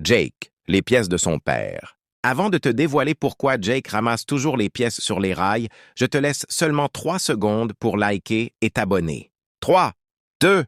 Jake, les pièces de son père. Avant de te dévoiler pourquoi Jake ramasse toujours les pièces sur les rails, je te laisse seulement 3 secondes pour liker et t'abonner. 3, 2,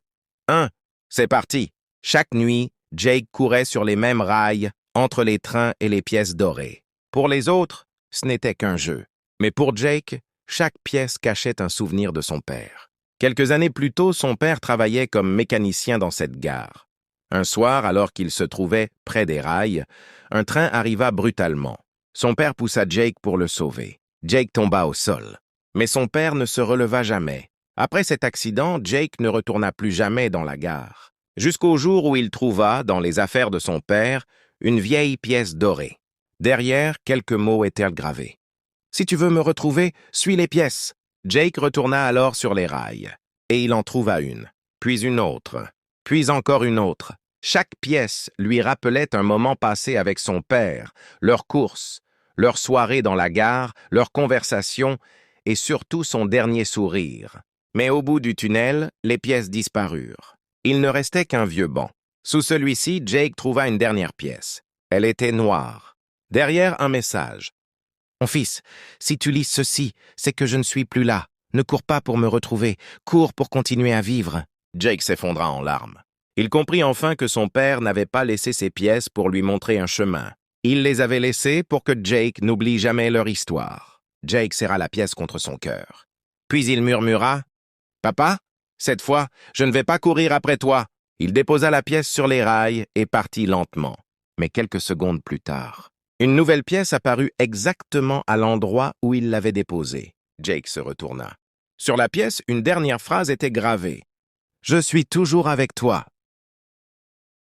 1, c'est parti. Chaque nuit, Jake courait sur les mêmes rails, entre les trains et les pièces dorées. Pour les autres, ce n'était qu'un jeu. Mais pour Jake, chaque pièce cachait un souvenir de son père. Quelques années plus tôt, son père travaillait comme mécanicien dans cette gare. Un soir, alors qu'il se trouvait près des rails, un train arriva brutalement. Son père poussa Jake pour le sauver. Jake tomba au sol. Mais son père ne se releva jamais. Après cet accident, Jake ne retourna plus jamais dans la gare. Jusqu'au jour où il trouva, dans les affaires de son père, une vieille pièce dorée. Derrière, quelques mots étaient gravés. « Si tu veux me retrouver, suis les pièces. » Jake retourna alors sur les rails. Et il en trouva une, puis une autre, puis encore une autre. Chaque pièce lui rappelait un moment passé avec son père, leurs courses, leurs soirées dans la gare, leurs conversations et surtout son dernier sourire. Mais au bout du tunnel, les pièces disparurent. Il ne restait qu'un vieux banc. Sous celui-ci, Jake trouva une dernière pièce. Elle était noire. Derrière, un message. « Mon fils, si tu lis ceci, c'est que je ne suis plus là. Ne cours pas pour me retrouver, cours pour continuer à vivre. » Jake s'effondra en larmes. Il comprit enfin que son père n'avait pas laissé ses pièces pour lui montrer un chemin. Il les avait laissées pour que Jake n'oublie jamais leur histoire. Jake serra la pièce contre son cœur. Puis il murmura « Papa, cette fois, je ne vais pas courir après toi. » Il déposa la pièce sur les rails et partit lentement. Mais quelques secondes plus tard, une nouvelle pièce apparut exactement à l'endroit où il l'avait déposée. Jake se retourna. Sur la pièce, une dernière phrase était gravée. « Je suis toujours avec toi,